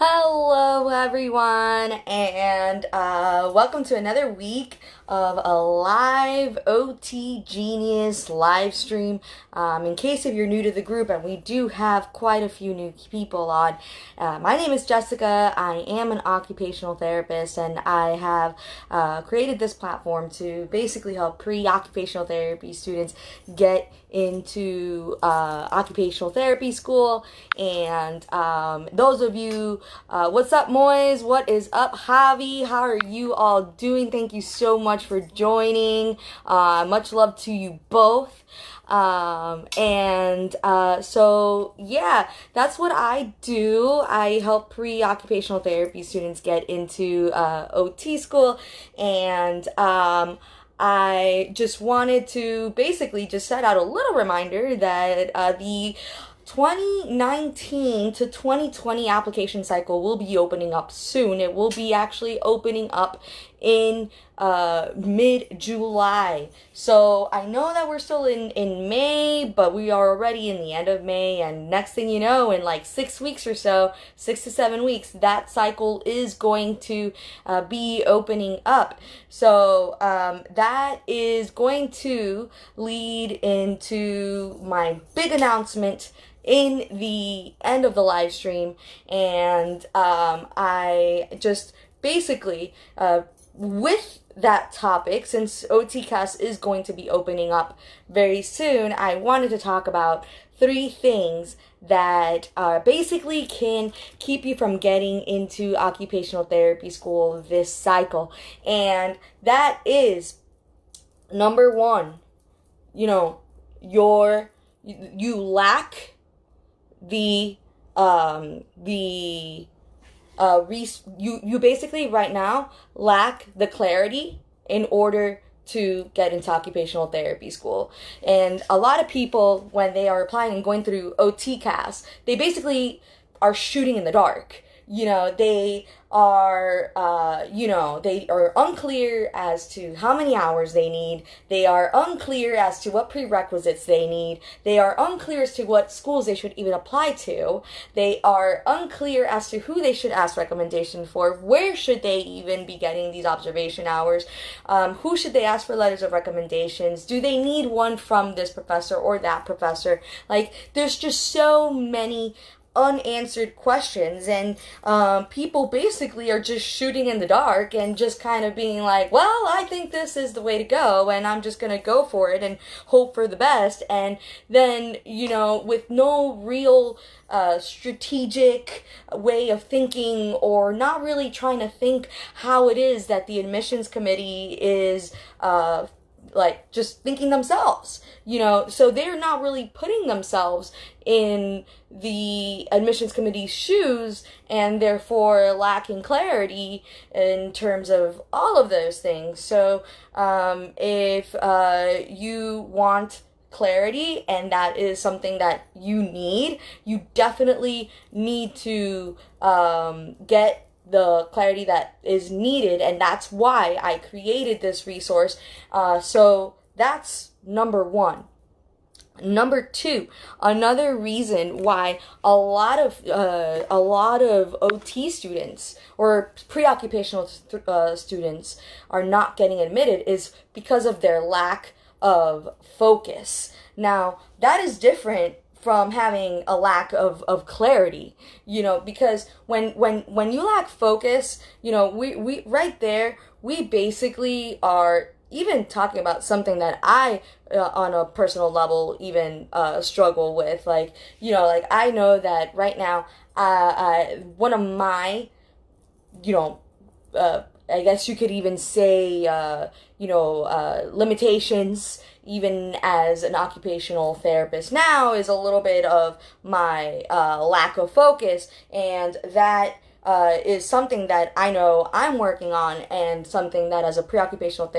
Hello, everyone, and welcome to another week of a live OT Genius live stream. In case if you're new to the group, and we do have quite a few new people on, my name is Jessica. I am an occupational therapist, and I have created this platform to basically help pre-occupational therapy students get into occupational therapy school. And those of you, what's up, Moise? What is up, Javi? How are you all doing? Thank you so much for joining. Much love to you both. So yeah, that's what I do. I help pre-occupational therapy students get into OT school, and I just wanted to basically just set out a little reminder that the 2019 to 2020 application cycle will be opening up soon. It will be actually opening up in mid-July. So I know that we're still in May, but we are already in the end of May, and next thing you know, in like 6 weeks or so, 6 to 7 weeks, that cycle is going to be opening up. So that is going to lead into my big announcement in the end of the live stream. And I just basically with that topic, since OTCast is going to be opening up very soon, I wanted to talk about 3 things that basically can keep you from getting into occupational therapy school this cycle. And that is, number 1, you lack you basically right now lack the clarity in order to get into occupational therapy school. And a lot of people, when they are applying and going through OTCAS, they basically are shooting in the dark. They are unclear as to how many hours they need. They are unclear as to what prerequisites they need. They are unclear as to what schools they should even apply to. They are unclear as to who they should ask recommendation for. Where should they even be getting these observation hours? Who should they ask for letters of recommendations? Do they need one from this professor or that professor? Like, there's just so many unanswered questions, and people basically are just shooting in the dark and just kind of being like, well, I think this is the way to go, and I'm just gonna go for it and hope for the best. And then, with no real strategic way of thinking, or not really trying to think how it is that the admissions committee is just thinking themselves, so they're not really putting themselves in the admissions committee's shoes, and therefore lacking clarity in terms of all of those things. So if you want clarity, and that is something that you definitely need to get the clarity that is needed, and that's why I created this resource. So that's number 1. Number 2, another reason why a lot of OT students or pre-occupational students are not getting admitted is because of their lack of focus. Now, that is different from having a lack of clarity, because when you lack focus, we right there, we basically are even talking about something that I, on a personal level, even struggle with. Like I know that right now, one of my, I guess you could even say, limitations, even as an occupational therapist now, is a little bit of my lack of focus, and that is something that I know I'm working on, and something that as a pre-occupational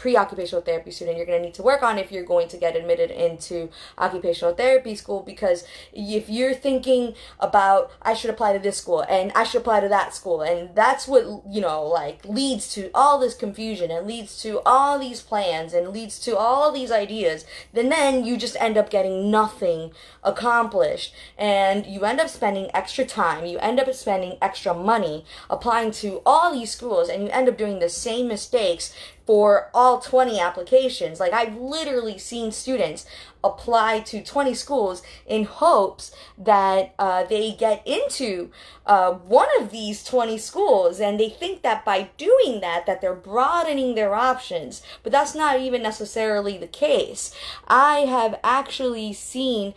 pre-occupational therapy student you're going to need to work on if you're going to get admitted into occupational therapy school. Because if you're thinking about, I should apply to this school and I should apply to that school, and that's what, like, leads to all this confusion and leads to all these plans and leads to all these ideas, then you just end up getting nothing accomplished, and you end up spending extra time, you end up spending extra money applying to all these schools, and you end up doing the same mistakes for all 20 applications. Like, I've literally seen students apply to 20 schools in hopes that they get into one of these 20 schools, and they think that by doing that they're broadening their options, but that's not even necessarily the case. I have actually seen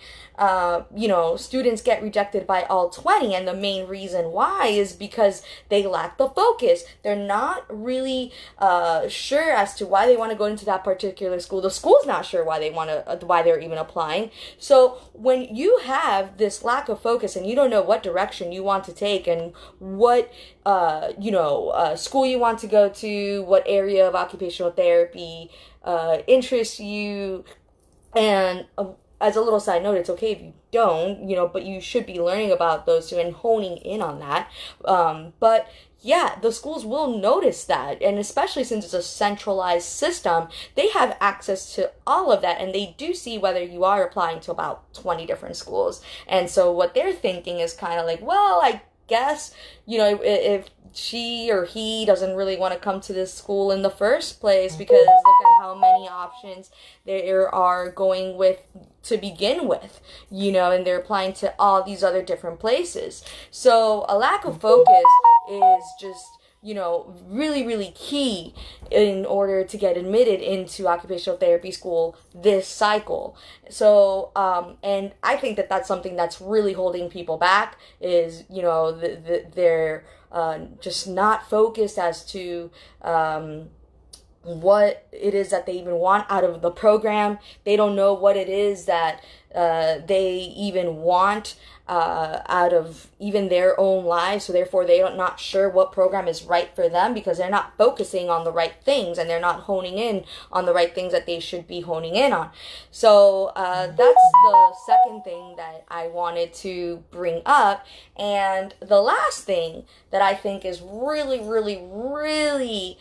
students get rejected by all 20, and the main reason why is because they lack the focus. They're not really sure as to why they want to go into that particular school. The school's not sure why they're even applying. So when you have this lack of focus and you don't know what direction you want to take and what school you want to go to, what area of occupational therapy interests you, and as a little side note, it's okay if you don't, but you should be learning about those two and honing in on that. But yeah, the schools will notice that, and especially since it's a centralized system, they have access to all of that, and they do see whether you are applying to about 20 different schools. And so what they're thinking is kind of like, well, I guess, if she or he doesn't really want to come to this school in the first place, because look at how many options there are going with to begin with, and they're applying to all these other different places. So a lack of focus is just, really, really key in order to get admitted into occupational therapy school this cycle. So, and I think that that's something that's really holding people back is, they're just not focused as to what it is that they even want out of the program. They don't know what it is that they even want out of even their own lives, so therefore they're not sure what program is right for them, because they're not focusing on the right things and they're not honing in on the right things that they should be honing in on. So that's the second thing that I wanted to bring up. And the last thing that I think is really, really, really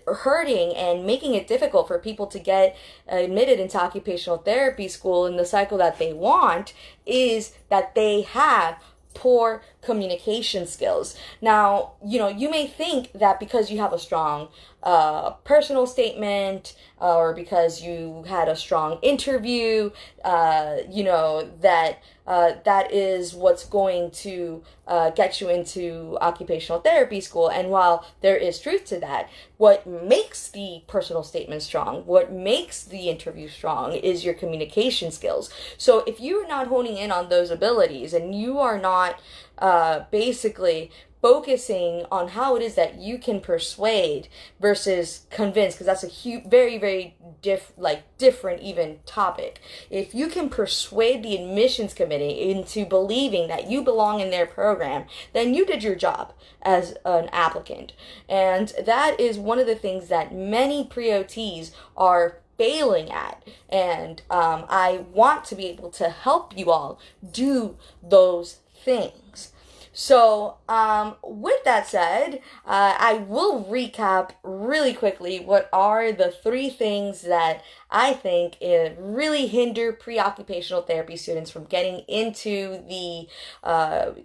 hurting and making it difficult for people to get admitted into occupational therapy school in the cycle that they want is that they have poor communication skills. Now, you may think that because you have a strong personal statement, or because you had a strong interview, that is what's going to get you into occupational therapy school. And while there is truth to that, what makes the personal statement strong, what makes the interview strong, is your communication skills. So if you're not honing in on those abilities, and you are not basically focusing on how it is that you can persuade versus convince, because that's a very, very different even topic. If you can persuade the admissions committee into believing that you belong in their program, then you did your job as an applicant. And that is one of the things that many pre-OTs are failing at. And I want to be able to help you all do those things. So, with that said, I will recap really quickly what are the 3 things that I think really hinder pre-occupational therapy students from getting into the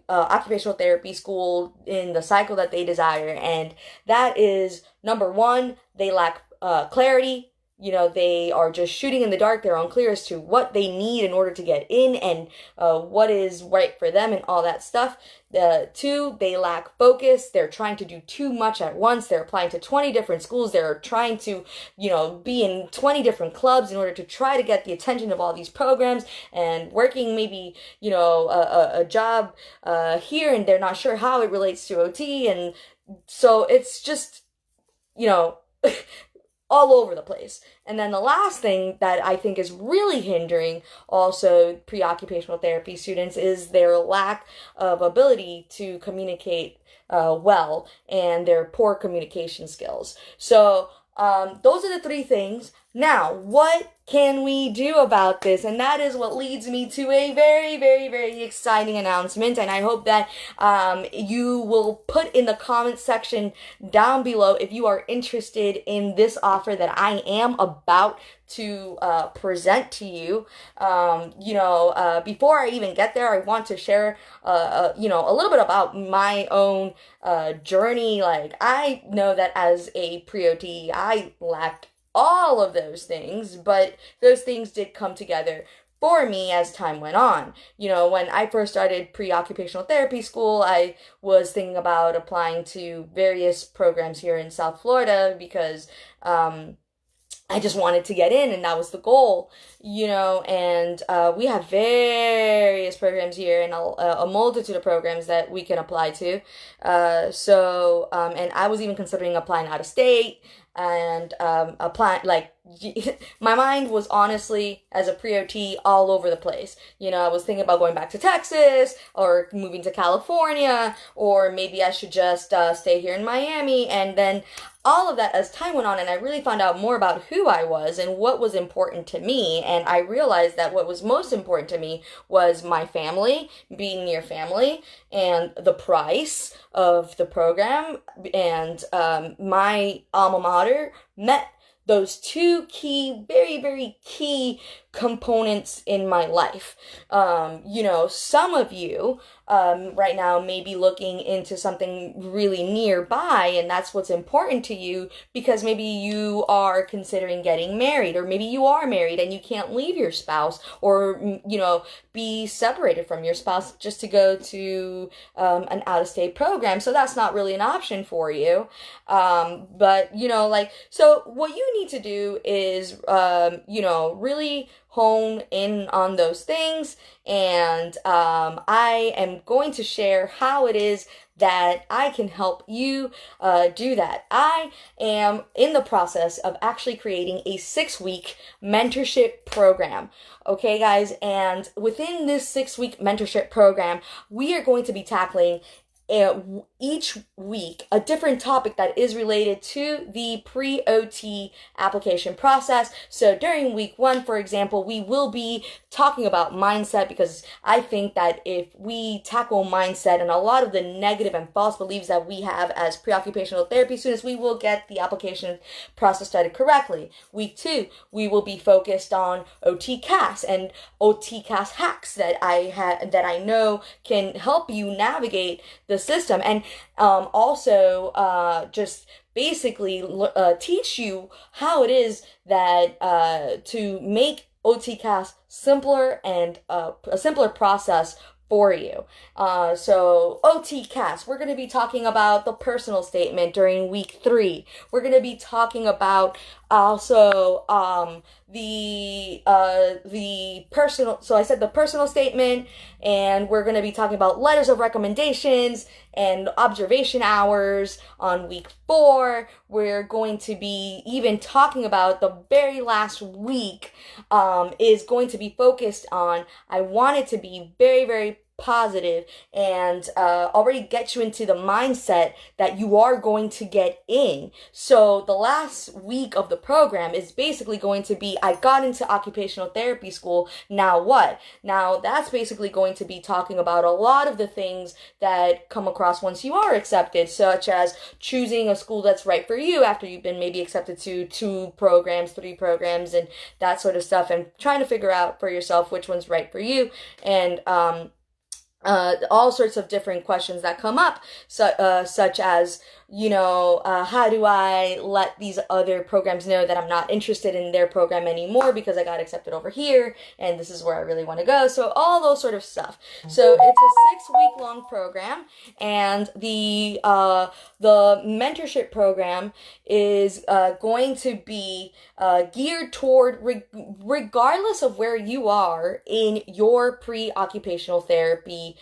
occupational therapy school in the cycle that they desire. And that is, number 1, they lack clarity. They are just shooting in the dark. They're unclear as to what they need in order to get in, and what is right for them and all that stuff. 2, they lack focus. They're trying to do too much at once. They're applying to 20 different schools. They're trying to, be in 20 different clubs in order to try to get the attention of all these programs, and working maybe, a job here, and they're not sure how it relates to OT. And so it's just, all over the place. And then the last thing that I think is really hindering also pre-occupational therapy students is their lack of ability to communicate well, and their poor communication skills. So those are the three things. Now, what can we do about this? And that is what leads me to a very, very, very exciting announcement. And I hope that you will put in the comment section down below if you are interested in this offer that I am about to present to you. Before I even get there, I want to share, a little bit about my own journey. Like, I know that as a pre-OT, I lacked all of those things, but those things did come together for me as time went on. When I first started pre-occupational therapy school, I was thinking about applying to various programs here in South Florida because I just wanted to get in, and that was the goal, and we have various programs here and a multitude of programs that we can apply to. And I was even considering applying out of state and applying, like, my mind was honestly, as a pre-OT, all over the place. I was thinking about going back to Texas or moving to California, or maybe I should just stay here in Miami. And then all of that, as time went on, and I really found out more about who I was and what was important to me. And I realized that what was most important to me was my family, being near family, and the price of the program, and my alma mater met those two key, very, very key components in my life. Some of you right now may be looking into something really nearby, and that's what's important to you because maybe you are considering getting married, or maybe you are married and you can't leave your spouse, or, be separated from your spouse just to go to an out-of-state program. So that's not really an option for you. So what you need to do is, really hone in on those things. And I am going to share how it is that I can help you do that. I am in the process of actually creating a 6-week mentorship program. Okay, guys, and within this 6-week mentorship program, we are going to be tackling each week a different topic that is related to the pre-OT application process. So during week 1, for example, we will be talking about mindset, because I think that if we tackle mindset and a lot of the negative and false beliefs that we have as pre-occupational therapy students, we will get the application process started correctly. Week 2, we will be focused on OTCAS and OTCAS hacks that I know can help you navigate the system, and also just basically teach you how it is that to make OTCAS simpler and a simpler process for you. So OTCAS, we're going to be talking about the personal statement during week 3. We're going to be talking about also the personal, so I said the personal statement, and we're going to be talking about letters of recommendations and observation hours on week 4. We're going to be even talking about the very last week is going to be focused on, I want it to be very, very positive and already get you into the mindset that you are going to get in. So the last week of the program is basically going to be, I got into occupational therapy school, now what? Now that's basically going to be talking about a lot of the things that come across once you are accepted, such as choosing a school that's right for you after you've been maybe accepted to 2 programs, 3 programs, and that sort of stuff, and trying to figure out for yourself which one's right for you, and all sorts of different questions that come up, such as, how do I let these other programs know that I'm not interested in their program anymore because I got accepted over here and this is where I really want to go. So all those sort of stuff. So it's a 6-week long program, and the mentorship program is going to be geared toward regardless of where you are in your pre-occupational therapy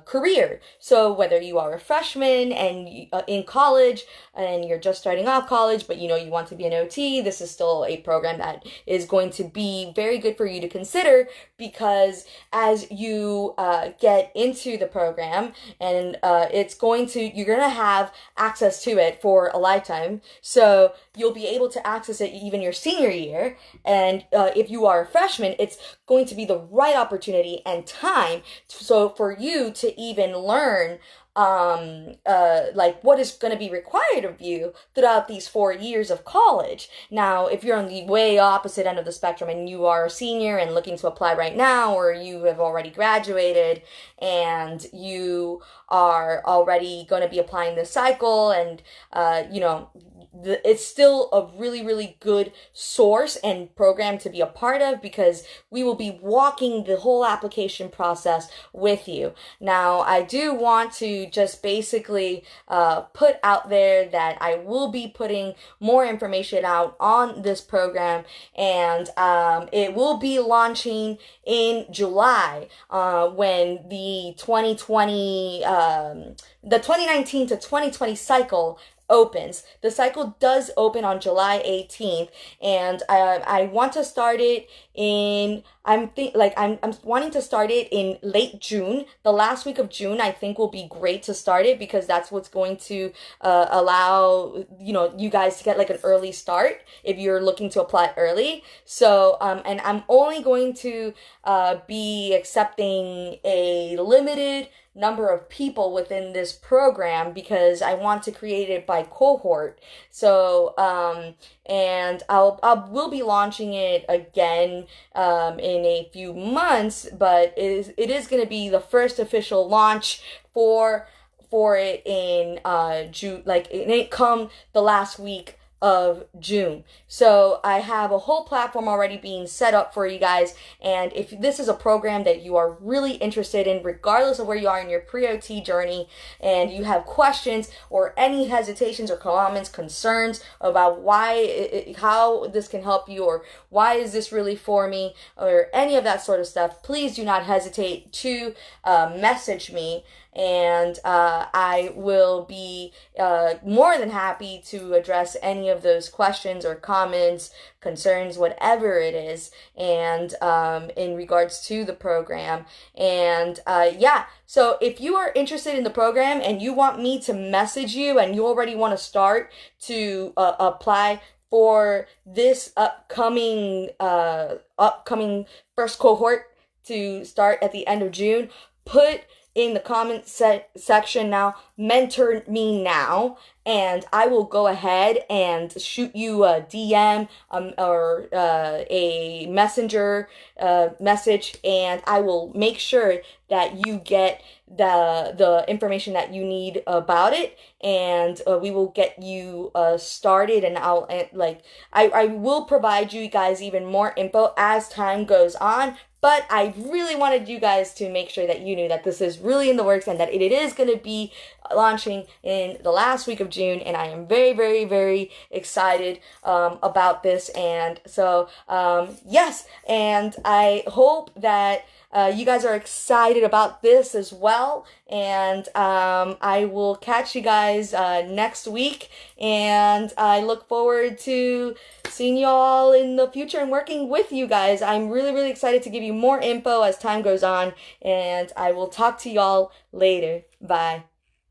career. So whether you are a freshman and in college and you're just starting off college, but you know you want to be an OT, this is still a program that is going to be very good for you to consider, because as you get into the program, and you're going to have access to it for a lifetime. So you'll be able to access it even your senior year. And if you are a freshman, it's going to be the right opportunity and time for you to even learn like what is going to be required of you throughout these 4 years of college. Now, if you're on the way opposite end of the spectrum and you are a senior and looking to apply right now, or you have already graduated and you are already going to be applying this cycle, and it's still a really, really good source and program to be a part of, because we will be walking the whole application process with you. Now, I do want to just basically put out there that I will be putting more information out on this program, and it will be launching in July when the 2019 to 2020 cycle opens. The cycle does open on July 18th, and I want to start it in I'm wanting to start it in late June. The last week of June I think will be great to start it, because that's what's going to allow you guys to get like an early start if you're looking to apply early. So and I'm only going to be accepting a limited number of people within this program, because I want to create it by cohort. So and we'll be launching it again in a few months, but it is going to be the first official launch for it in June, like it come the last week of June. So I have a whole platform already being set up for you guys, and if this is a program that you are really interested in, regardless of where you are in your pre-OT journey, and you have questions or any hesitations or comments, concerns about how this can help you, or why is this really for me, or any of that sort of stuff, please do not hesitate to message me, and I will be more than happy to address any of those questions or comments, concerns, whatever it is, and in regards to the program. And so if you are interested in the program and you want me to message you, and you already want to start to apply for this upcoming first cohort to start at the end of June, put in the comment section now, mentor me now, and I will go ahead and shoot you a DM or a messenger message, and I will make sure that you get the information that you need about it, and we will get you started, and I will provide you guys even more info as time goes on. But I really wanted you guys to make sure that you knew that this is really in the works, and that it is going to be launching in the last week of June, and I am very, very, very excited about this. And so, yes, and I hope that you guys are excited about this as well, and I will catch you guys next week, and I look forward to seeing you all in the future and working with you guys. I'm really, really excited to give you more info as time goes on, and I will talk to y'all later. Bye.